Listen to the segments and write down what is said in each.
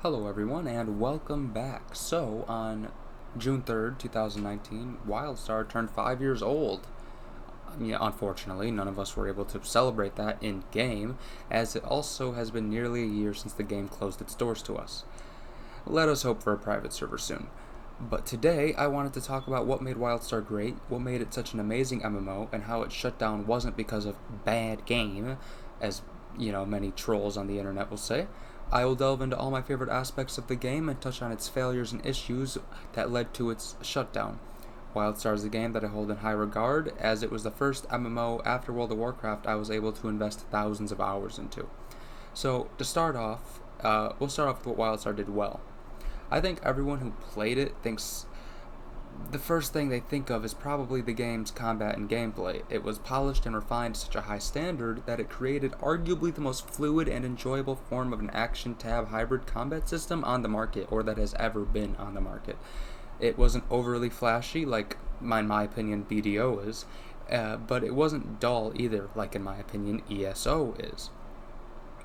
Hello everyone and welcome back. So on June 3rd, 2019, Wildstar turned 5 years old. Unfortunately, none of us were able to celebrate that in-game, as it also has been nearly a year since the game closed its doors to us. Let us hope for a private server soon. But today, I wanted to talk about what made Wildstar great, what made it such an amazing MMO, and how its shutdown wasn't because of bad game, as many trolls on the internet will say. I will delve into all my favorite aspects of the game and touch on its failures and issues that led to its shutdown. Wildstar is a game that I hold in high regard, as it was the first MMO after World of Warcraft I was able to invest thousands of hours into. So, to start off, we'll start off with what Wildstar did well. I think everyone who played it thinks the first thing they think of is probably the game's combat and gameplay. It was polished and refined to such a high standard that it created arguably the most fluid and enjoyable form of an action tab hybrid combat system on the market, or that has ever been on the market. It wasn't overly flashy like, in my opinion, BDO is, but it wasn't dull either like, in my opinion, ESO is.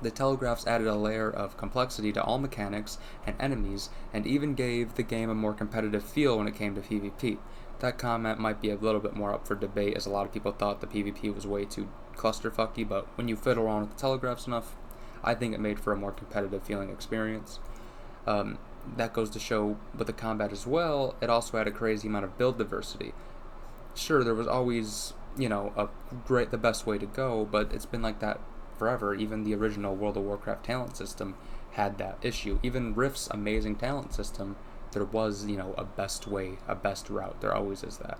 The telegraphs added a layer of complexity to all mechanics and enemies, and even gave the game a more competitive feel when it came to PvP. That comment might be a little bit more up for debate, as a lot of people thought the PvP was way too clusterfucky, but when you fiddle around with the telegraphs enough, I think it made for a more competitive feeling experience. That goes to show with the combat as well. It also had a crazy amount of build diversity. Sure, there was always, the best way to go, but it's been like that forever. Even the original World of Warcraft talent system had that issue. Even Rift's amazing talent system, there was, a best way, a best route. There always is that.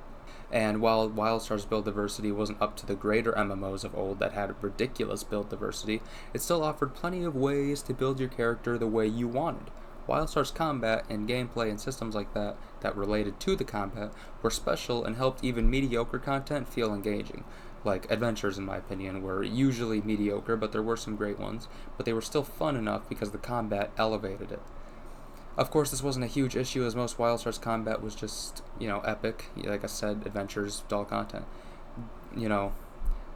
And while Wildstar's build diversity wasn't up to the greater MMOs of old that had ridiculous build diversity, it still offered plenty of ways to build your character the way you wanted. Wildstar's combat and gameplay and systems like that related to the combat were special and helped even mediocre content feel engaging. Like, adventures, in my opinion, were usually mediocre, but there were some great ones, but they were still fun enough because the combat elevated it. Of course, this wasn't a huge issue, as most Wildstar's combat was just, epic. Like I said, adventures, dull content.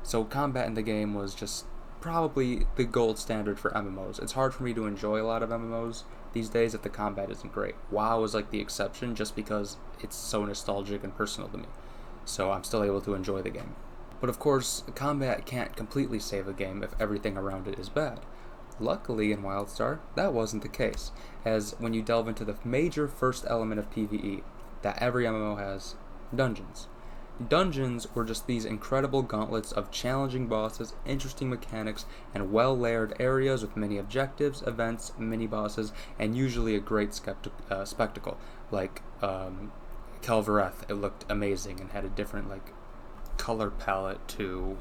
So combat in the game was just probably the gold standard for MMOs. It's hard for me to enjoy a lot of MMOs these days if the combat isn't great. WoW is like the exception just because it's so nostalgic and personal to me. So I'm still able to enjoy the game. But of course, combat can't completely save a game if everything around it is bad. Luckily in Wildstar, that wasn't the case, as when you delve into the major first element of PvE that every MMO has, dungeons. Dungeons were just these incredible gauntlets of challenging bosses, interesting mechanics, and well-layered areas with many objectives, events, mini-bosses, and usually a great spectacle. Like Kel'Vareth, it looked amazing and had a different color palette to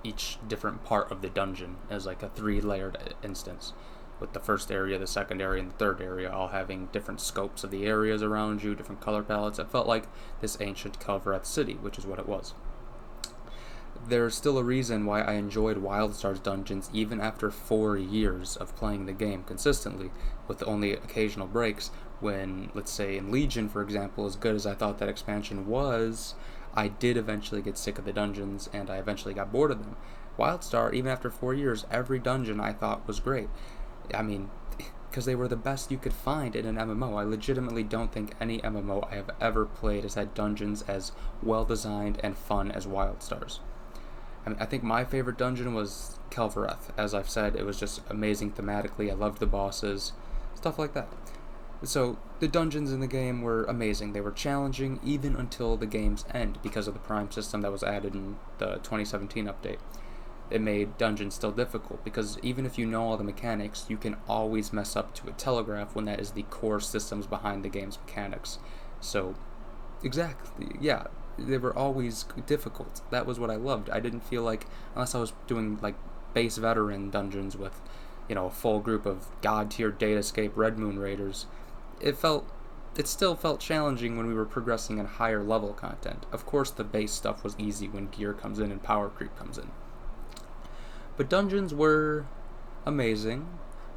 each different part of the dungeon as a 3-layered instance, with the first area, the second area, and the third area all having different scopes of the areas around you, different color palettes. It felt like this ancient Kel'Vareth city, which is what it was. There's still a reason why I enjoyed Wildstar's dungeons even after 4 years of playing the game consistently, with only occasional breaks, when, let's say in Legion, for example, as good as I thought that expansion was, I did eventually get sick of the dungeons, and I eventually got bored of them. Wildstar, even after 4 years, every dungeon I thought was great. Because they were the best you could find in an MMO. I legitimately don't think any MMO I have ever played has had dungeons as well-designed and fun as Wildstar's. I think my favorite dungeon was Kel'Vareth. As I've said, it was just amazing thematically. I loved the bosses, stuff like that. So, the dungeons in the game were amazing. They were challenging even until the game's end because of the Prime system that was added in the 2017 update. It made dungeons still difficult because even if you know all the mechanics, you can always mess up to a telegraph when that is the core systems behind the game's mechanics. So, exactly, yeah, they were always difficult. That was what I loved. I didn't feel like, unless I was doing base veteran dungeons with, a full group of god-tier Datascape Red Moon Raiders, it still felt challenging when we were progressing in higher level content. Of course, the base stuff was easy when gear comes in and power creep comes in. But dungeons were amazing,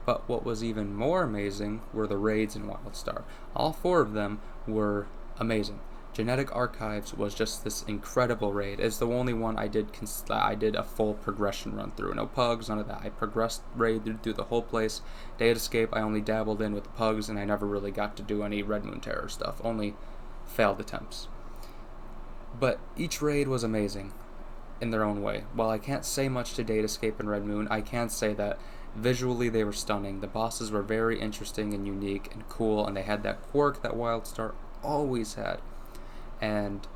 but what was even more amazing were the raids in Wildstar. All 4 of them were amazing. Genetic Archives was just this incredible raid. It's the only one I did a full progression run through. No pugs, none of that. I progressed raid through the whole place. Data Escape, I only dabbled in with the pugs, and I never really got to do any Red Moon Terror stuff. Only failed attempts. But each raid was amazing in their own way. While I can't say much to Data Escape and Red Moon, I can say that visually they were stunning. The bosses were very interesting and unique and cool, and they had that quirk that Wildstar always had. And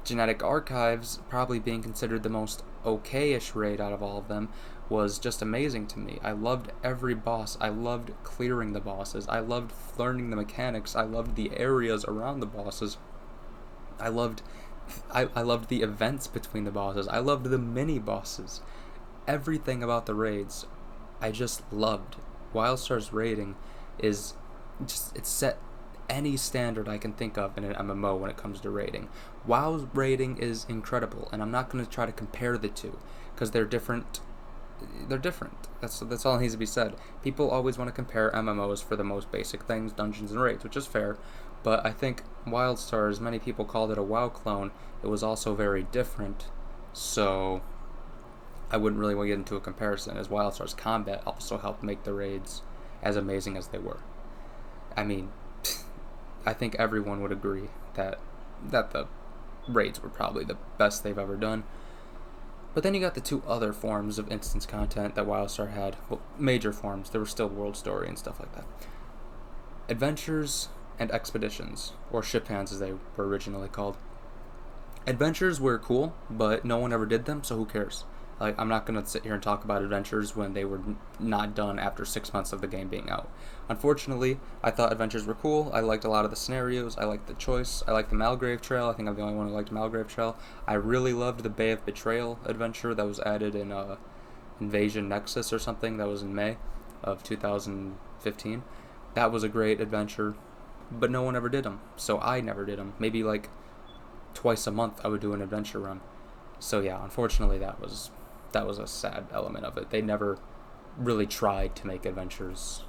Genetic Archives, probably being considered the most okay-ish raid out of all of them, was just amazing to me. I loved every boss. I loved clearing the bosses. I loved learning the mechanics. I loved the areas around the bosses. I loved the events between the bosses. I loved the mini-bosses. Everything about the raids, I just loved. Wildstar's raiding is just, it's set any standard I can think of in an MMO when it comes to raiding. WoW's raiding is incredible, and I'm not going to try to compare the two, because they're different. They're different. That's all that needs to be said. People always want to compare MMOs for the most basic things, dungeons and raids, which is fair, but I think Wildstar, as many people called it a WoW clone, it was also very different, so I wouldn't really want to get into a comparison, as Wildstar's combat also helped make the raids as amazing as they were. I mean, I think everyone would agree that the raids were probably the best they've ever done. But then you got the two other forms of instance content that Wildstar had. Well, major forms. There were still World Story and stuff like that. Adventures and expeditions, or ship hands as they were originally called. Adventures were cool, but no one ever did them, so who cares? Like, I'm not going to sit here and talk about adventures when they were not done after 6 months of the game being out. Unfortunately, I thought adventures were cool. I liked a lot of the scenarios. I liked the choice. I liked the Malgrave Trail. I think I'm the only one who liked Malgrave Trail. I really loved the Bay of Betrayal adventure that was added in Invasion Nexus or something. That was in May of 2015. That was a great adventure, but no one ever did them, so I never did them. Maybe like twice a month I would do an adventure run. So yeah, unfortunately that was a sad element of it. They never really tried to make adventures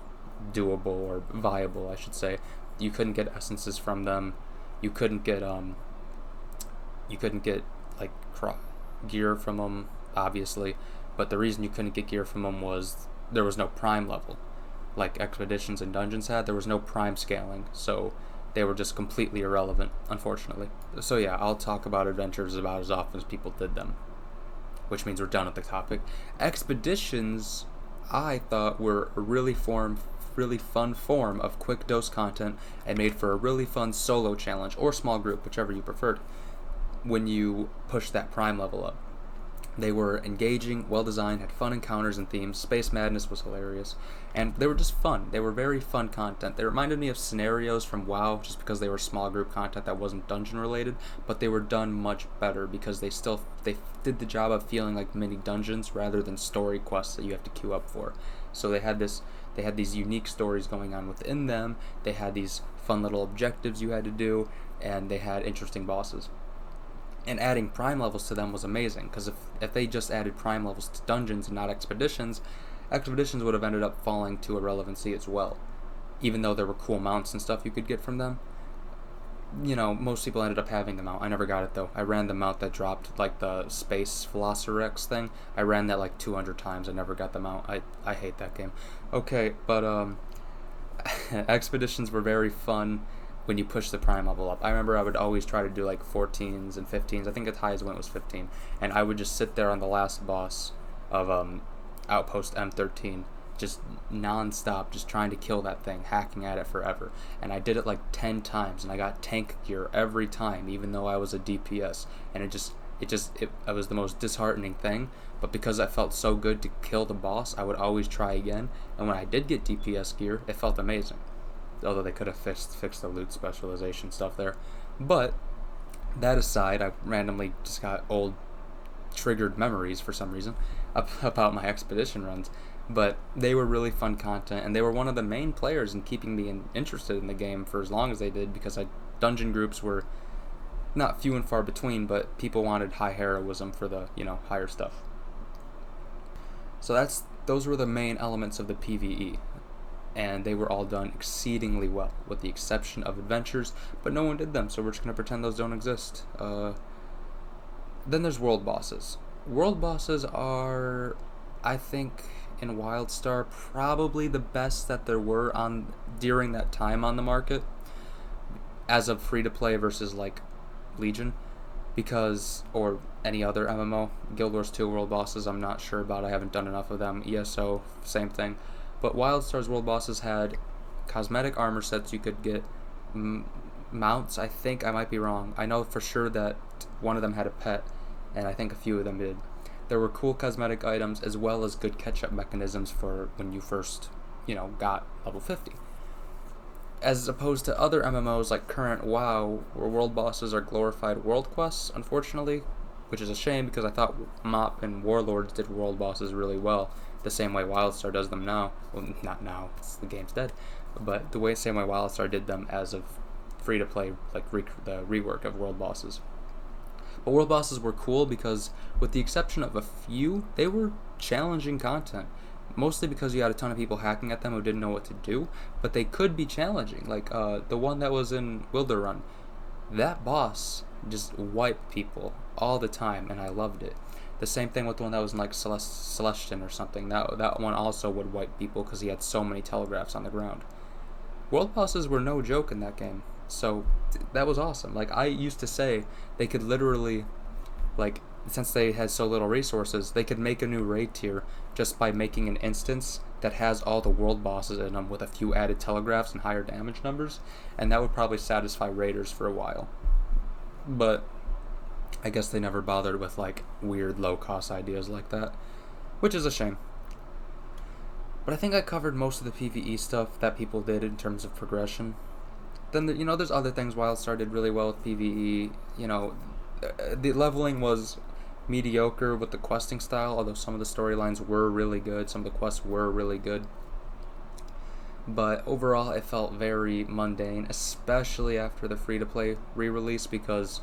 doable or viable, I should say. You couldn't get essences from them. You couldn't get like gear from them, obviously. But the reason you couldn't get gear from them was there was no prime level, like expeditions and dungeons had. There was no prime scaling, so they were just completely irrelevant, unfortunately. So yeah, I'll talk about adventures about as often as people did them, which means we're done with the topic. Expeditions, I thought, were a really fun form of quick dose content, and made for a really fun solo challenge, or small group, whichever you preferred, when you push that prime level up. They were engaging, well-designed, had fun encounters and themes. Space Madness was hilarious, and they were just fun. They were very fun content. They reminded me of scenarios from WoW, just because they were small group content that wasn't dungeon-related, but they were done much better, because they did the job of feeling like mini dungeons rather than story quests that you have to queue up for. So they had these unique stories going on within them. They had these fun little objectives you had to do, and they had interesting bosses. And adding prime levels to them was amazing, because if they just added prime levels to dungeons and not expeditions would have ended up falling to irrelevancy as well. Even though there were cool mounts and stuff you could get from them, you know, most people ended up having the mount. I never got it though. I ran the mount that dropped, like the Space Velocirex thing. I ran that like 200 times. I never got the mount. I hate that game. Okay, but expeditions were very fun when you push the prime level up. I remember I would always try to do like 14s and 15s. I think as high as I went was 15. And I would just sit there on the last boss of Outpost M13, just non-stop, just trying to kill that thing, hacking at it forever. And I did it like 10 times, and I got tank gear every time, even though I was a DPS. And it was the most disheartening thing. But because I felt so good to kill the boss, I would always try again. And when I did get DPS gear, it felt amazing. Although they could have fixed the loot specialization stuff there. But that aside, I randomly just got old triggered memories for some reason about my expedition runs. But they were really fun content, and they were one of the main players in keeping me interested in the game for as long as they did, because dungeon groups were not few and far between, but people wanted high heroism for the, higher stuff. So those were the main elements of the PvE. and they were all done exceedingly well, with the exception of adventures, but no one did them, so we're just going to pretend those don't exist. Then there's world bosses. World bosses are, I think, in Wildstar, probably the best that there were on during that time on the market, as of free-to-play versus, like, Legion, because, or any other MMO. Guild Wars 2 world bosses, I'm not sure about. I haven't done enough of them. ESO, same thing. But Wildstar's world bosses had cosmetic armor sets you could get, mounts. I think I might be wrong. I know for sure that one of them had a pet, and I think a few of them did. There were cool cosmetic items as well as good catch-up mechanisms for when you first, got level 50. As opposed to other MMOs like current WoW, where world bosses are glorified world quests, unfortunately, which is a shame because I thought MoP and Warlords did world bosses really well, the same way Wildstar does them now. Well, not now, the game's dead, but same way Wildstar did them as of free-to-play, like the rework of world bosses. But world bosses were cool because, with the exception of a few, they were challenging content. Mostly because you had a ton of people hacking at them who didn't know what to do, but they could be challenging. Like the one that was in Wildstar, that boss just wiped people all the time, and I loved it. The same thing with the one that was in like Celestian or something. That one also would wipe people because he had so many telegraphs on the ground. World bosses were no joke in that game, so that was awesome. Like, I used to say they could literally, like, since they had so little resources, they could make a new raid tier just by making an instance that has all the world bosses in them with a few added telegraphs and higher damage numbers, and that would probably satisfy raiders for a while. But I guess they never bothered with, like, weird low-cost ideas like that, which is a shame. But I think I covered most of the PvE stuff that people did in terms of progression. Then, there's other things Wildstar did really well with PvE. The leveling was mediocre with the questing style, although some of the storylines were really good, some of the quests were really good. But overall, it felt very mundane, especially after the free-to-play re-release, because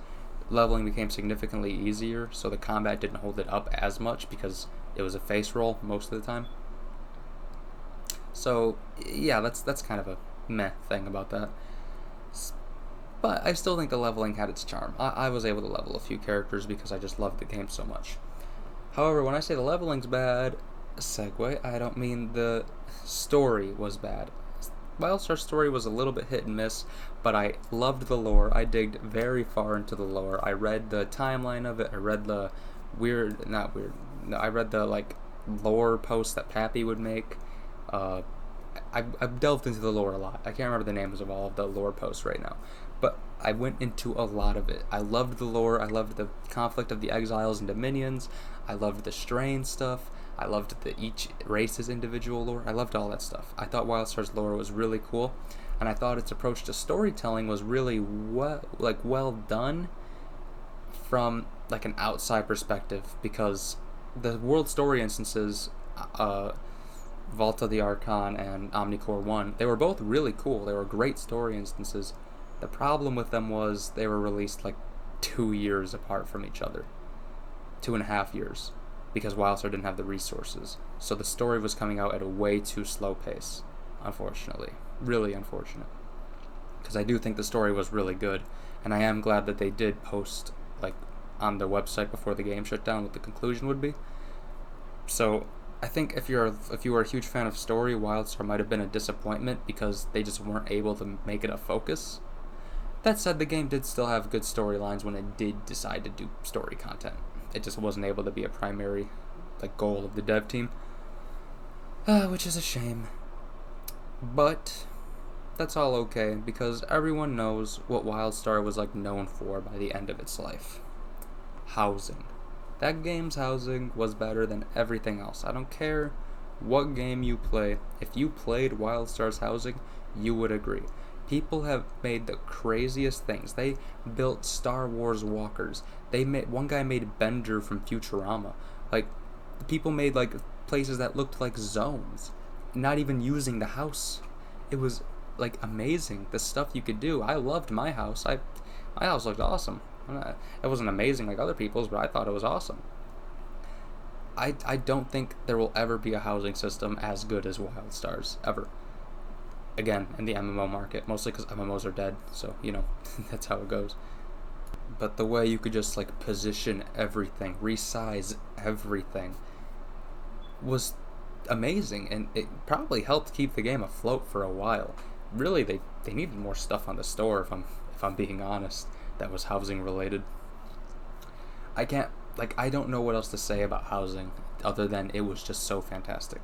leveling became significantly easier, so the combat didn't hold it up as much because it was a face roll most of the time. So, yeah, that's kind of a meh thing about that. But I still think the leveling had its charm. I was able to level a few characters because I just loved the game so much. However, when I say the leveling's bad, segue, I don't mean the story was bad. Wildstar's story was a little bit hit and miss, but I loved the lore. I digged very far into the lore. I read the timeline of it. I read the I read the, like, lore posts that Pappy would make. I've delved into the lore a lot. I can't remember the names of all of the lore posts right now, but I went into a lot of it. I loved the lore. I loved the conflict of the exiles and dominions. I loved the strain stuff. I loved each race's individual lore. I loved all that stuff. I thought Wildstar's lore was really cool, and I thought its approach to storytelling was really well done from, like, an outside perspective, because the world story instances, Vault of the Archon and Omnicore 1, they were both really cool. They were great story instances. The problem with them was they were released like 2 years apart from each other. 2.5 years. Because Wildstar didn't have the resources. So the story was coming out at a way too slow pace, unfortunately. Really unfortunate. Because I do think the story was really good, and I am glad that they did post, like, on their website before the game shut down what the conclusion would be. So I think if you were a huge fan of story, Wildstar might have been a disappointment because they just weren't able to make it a focus. That said, the game did still have good storylines when it did decide to do story content. It just wasn't able to be a primary, like, goal of the dev team, which is a shame. But that's all okay, because everyone knows what Wildstar was, like, known for by the end of its life. Housing. That game's housing was better than everything else. I don't care what game you play. If you played Wildstar's housing, you would agree. People have made the craziest things. They built Star Wars walkers. One guy made Bender from Futurama. Like, people made, like, places that looked like zones, not even using the house. It was, like, amazing, the stuff you could do. I loved my house. My house looked awesome. It wasn't amazing like other people's, but I thought it was awesome. I don't think there will ever be a housing system as good as Wildstar's, ever. again, in the MMO market, mostly because MMOs are dead, so, that's how it goes. But the way you could just, like, position everything, resize everything, was amazing, and it probably helped keep the game afloat for a while. Really, they needed more stuff on the store, if I'm being honest, that was housing related. I don't know what else to say about housing, other than it was just so fantastic.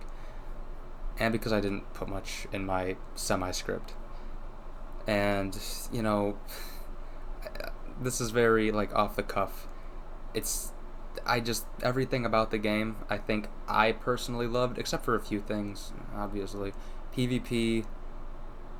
And because I didn't put much in my semi-script. And, this is very, like, off the cuff. Everything about the game, I think I personally loved, except for a few things, obviously. PvP,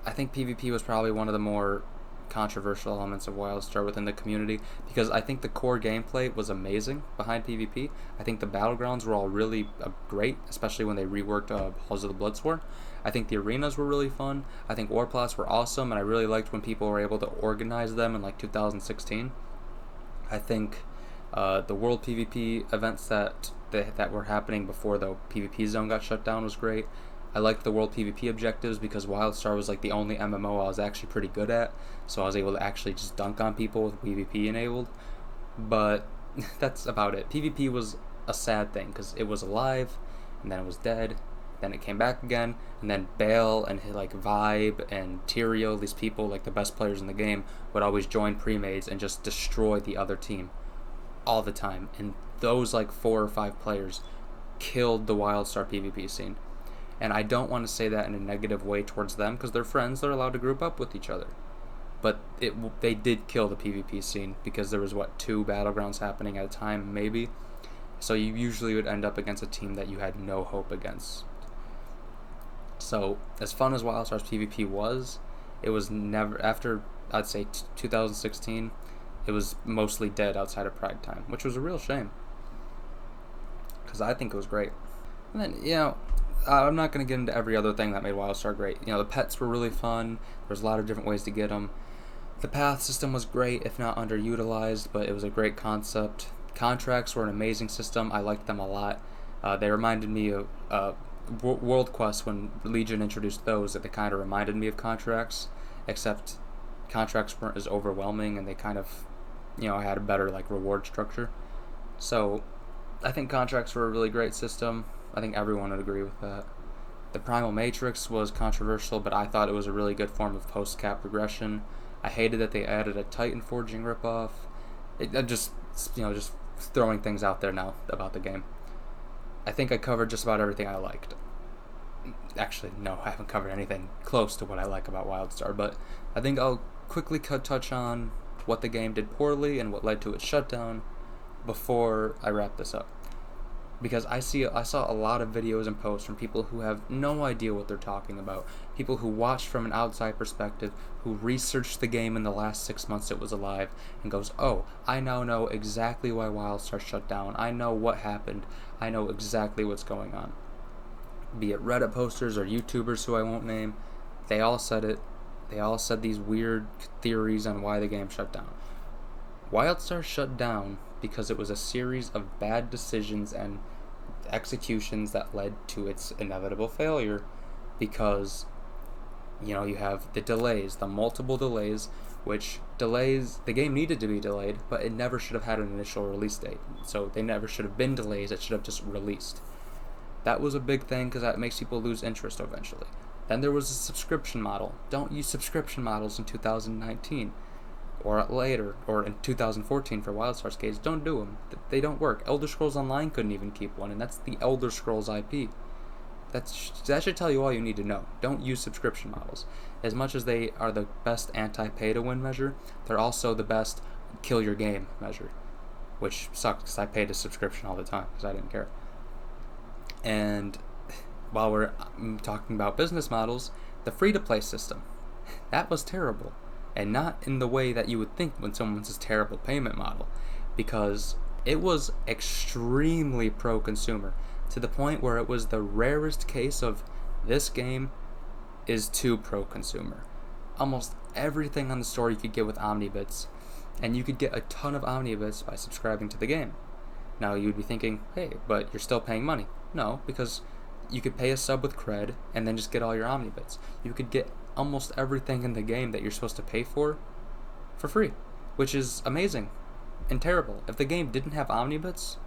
I think PvP was probably one of the more controversial elements of Wildstar within the community, because I think the core gameplay was amazing behind PvP. I think the battlegrounds were all really great, especially when they reworked Halls of the Bloodsworn. I think the arenas were really fun. I think warplots were awesome, and I really liked when people were able to organize them in like 2016. I think the World PvP events that were happening before the PvP zone got shut down was great. I liked the World PvP objectives because Wildstar was like the only MMO I was actually pretty good at, so I was able to actually just dunk on people with PvP enabled. But that's about it. PvP was a sad thing because it was alive, and then it was dead, then it came back again, and then Bale and like Vibe and Tyrio, these people, like the best players in the game, would always join pre-mades and just destroy the other team all the time. And those like 4 or 5 players killed the Wildstar PvP scene. And I don't want to say that in a negative way towards them, because they're friends, they're allowed to group up with each other. But they did kill the PvP scene, because there was, 2 battlegrounds happening at a time, maybe. So you usually would end up against a team that you had no hope against. So, as fun as Wildstar's PvP was, it was never, after, I'd say, 2016, it was mostly dead outside of Pride time, which was a real shame, because I think it was great. And then, I'm not going to get into every other thing that made Wildstar great. The pets were really fun. There's a lot of different ways to get them. The path system was great, if not underutilized, but it was a great concept. Contracts were an amazing system. I liked them a lot. They reminded me of World Quest, when Legion introduced those, that they kind of reminded me of contracts, except contracts weren't as overwhelming, and they kind of, had a better reward structure. So I think contracts were a really great system. I think everyone would agree with that. The Primal Matrix was controversial, but I thought it was a really good form of post-cap regression. I hated that they added a Titan Forging ripoff. Just throwing things out there now about the game. I think I covered just about everything I liked. Actually, no, I haven't covered anything close to what I like about Wildstar, but I think I'll quickly touch on what the game did poorly and what led to its shutdown before I wrap this up. Because I saw a lot of videos and posts from people who have no idea what they're talking about. People who watched from an outside perspective, who researched the game in the last 6 months it was alive, and goes, oh, I now know exactly why Wildstar shut down. I know what happened. I know exactly what's going on. Be it Reddit posters or YouTubers who I won't name, they all said it. They all said these weird theories on why the game shut down. Wildstar shut down because it was a series of bad decisions and executions that led to its inevitable failure, because you have the multiple delays, which delays, the game needed to be delayed, but it never should have had an initial release date, so they never should have been delays, it should have just released. That was a big thing, because that makes people lose interest eventually. Then there was a subscription model. Don't use subscription models in 2019 or later, or in 2014 for Wildstar's case. Don't do them. They don't work. Elder Scrolls Online couldn't even keep one, and that's the Elder Scrolls IP. That should tell you all you need to know. Don't use subscription models. As much as they are the best anti-pay-to-win measure, they're also the best kill-your-game measure, which sucks because I paid a subscription all the time because I didn't care. And while we're talking about business models, the free-to-play system, that was terrible. And not in the way that you would think when someone says terrible payment model, because it was extremely pro-consumer, to the point where it was the rarest case of this game is too pro-consumer. Almost everything on the store you could get with Omnibits, and you could get a ton of Omnibits by subscribing to the game. Now you'd be thinking, hey, but you're still paying money. No, because you could pay a sub with cred and then just get all your Omnibits. You could get almost everything in the game that you're supposed to pay for free, which is amazing and terrible. If the game didn't have Omnibits,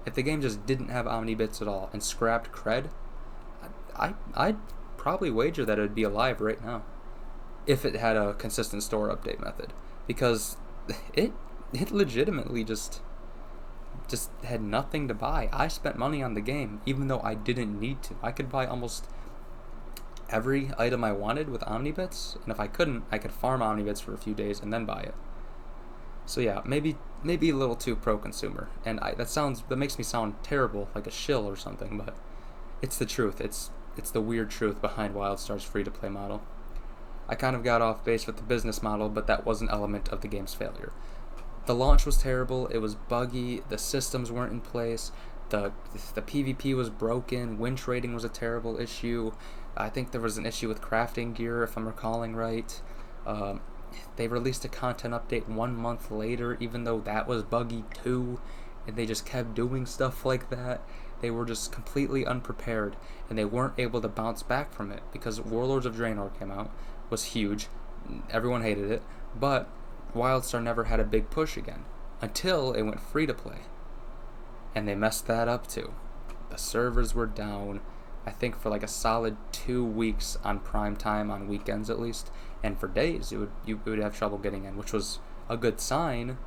if the game just didn't have Omnibits at all and scrapped cred, I'd probably wager that it would be alive right now if it had a consistent store update method, because it legitimately just had nothing to buy. I spent money on the game even though I didn't need to. I could buy almost every item I wanted with Omnibits, and if I couldn't, I could farm Omnibits for a few days and then buy it. So yeah, maybe a little too pro-consumer, and that makes me sound terrible, like a shill or something, but it's the truth. It's the weird truth behind Wildstar's free-to-play model. I kind of got off base with the business model, but that was an element of the game's failure. The launch was terrible, it was buggy, the systems weren't in place, the PvP was broken, winch rating was a terrible issue, I think there was an issue with crafting gear, if I'm recalling right. They released a content update 1 month later, even though that was buggy too, and they just kept doing stuff like that. They were just completely unprepared, and they weren't able to bounce back from it, because Warlords of Draenor came out, was huge, everyone hated it, but Wildstar never had a big push again, until it went free to play, and they messed that up too. The servers were down, I think for like a solid 2 weeks on prime time, on weekends at least, and for days you would have trouble getting in, which was a good sign.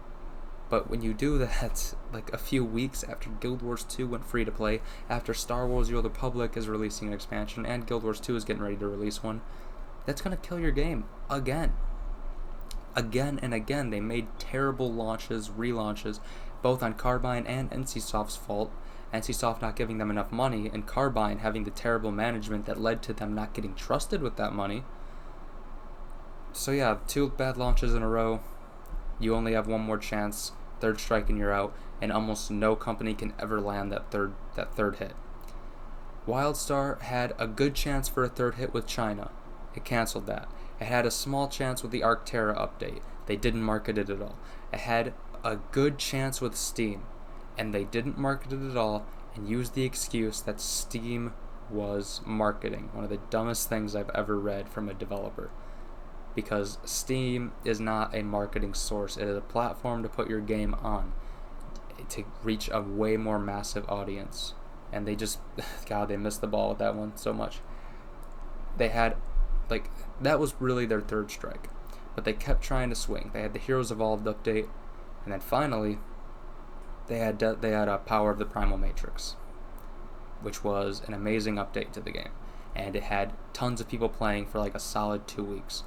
But when you do that like a few weeks after Guild Wars 2 went free to play, after Star Wars The Old Republic is releasing an expansion, and Guild Wars 2 is getting ready to release one, that's going to kill your game again. Again and again, they made terrible launches, relaunches, both on Carbine and NCSoft's fault. NCSoft not giving them enough money, and Carbine having the terrible management that led to them not getting trusted with that money. So yeah, 2 bad launches in a row. You only have one more chance, third strike and you're out, and almost no company can ever land that third hit. Wildstar had a good chance for a third hit with China. It canceled that. It had a small chance with the Arctera update. They didn't market it at all. It had a good chance with Steam, and they didn't market it at all, and used the excuse that Steam was marketing. One of the dumbest things I've ever read from a developer. Because Steam is not a marketing source. It is a platform to put your game on, to reach a way more massive audience. And they just, God, they missed the ball with that one so much. They had, that was really their third strike. But they kept trying to swing. They had the Heroes Evolved update, and then finally, they had a Power of the Primal Matrix, which was an amazing update to the game. And it had tons of people playing for like a solid 2 weeks.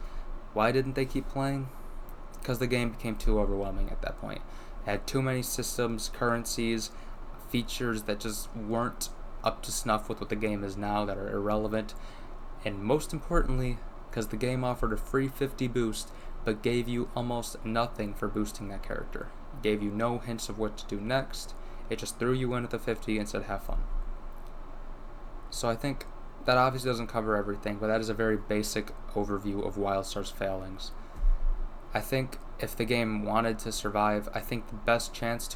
Why didn't they keep playing? Because the game became too overwhelming at that point. It had too many systems, currencies, features that just weren't up to snuff with what the game is now, that are irrelevant. And most importantly, because the game offered a free 50 boost, but gave you almost nothing for boosting that character. It gave you no hints of what to do next. It just threw you in at the 50 and said, have fun. So I think that obviously doesn't cover everything, but that is a very basic overview of Wildstar's failings. I think if the game wanted to survive, I think the best chance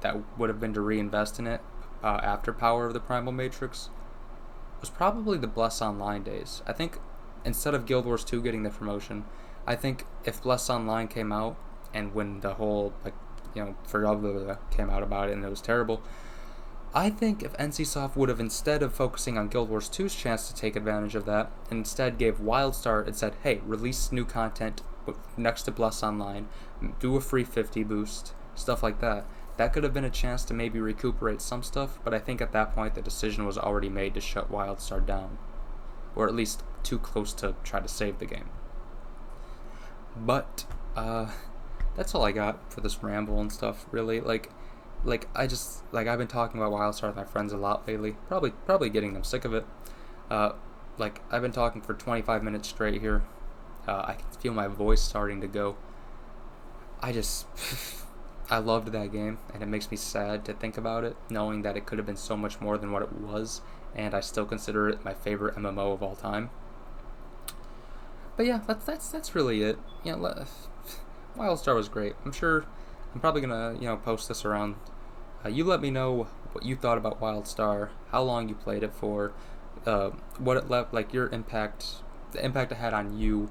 that would have been to reinvest in it after Power of the Primal Matrix was probably the Bless Online days. I think instead of Guild Wars 2 getting the promotion, I think if Bless Online came out, and when the whole for came out about it and it was terrible, I think if NCSoft would have, instead of focusing on Guild Wars 2's chance to take advantage of that, instead gave Wildstar and said, hey, release new content next to Bless Online, do a free 50 boost, stuff like that. That could have been a chance to maybe recuperate some stuff, but I think at that point the decision was already made to shut Wildstar down. Or at least too close to try to save the game. But, that's all I got for this ramble and stuff, really. I've been talking about Wildstar with my friends a lot lately, probably getting them sick of it. I've been talking for 25 minutes straight here. I can feel my voice starting to go. I loved that game, and it makes me sad to think about it, knowing that it could have been so much more than what it was, and I still consider it my favorite MMO of all time. But yeah, that's really it. Wildstar was great. I'm sure I'm probably gonna post this around. You let me know what you thought about Wildstar, how long you played it for, what it left, your impact the impact it had on you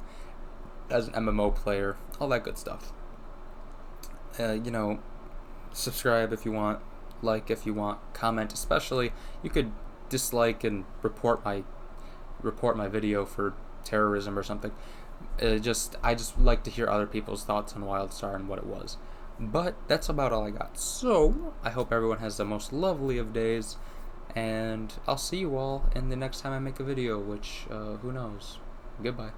as an MMO player, all that good stuff. You know, subscribe if you want, like if you want, comment especially. You could dislike and report my video for terrorism or something. I just like to hear other people's thoughts on Wildstar and what it was. But that's about all I got. So I hope everyone has the most lovely of days, and I'll see you all in the next time I make a video, which who knows. Goodbye.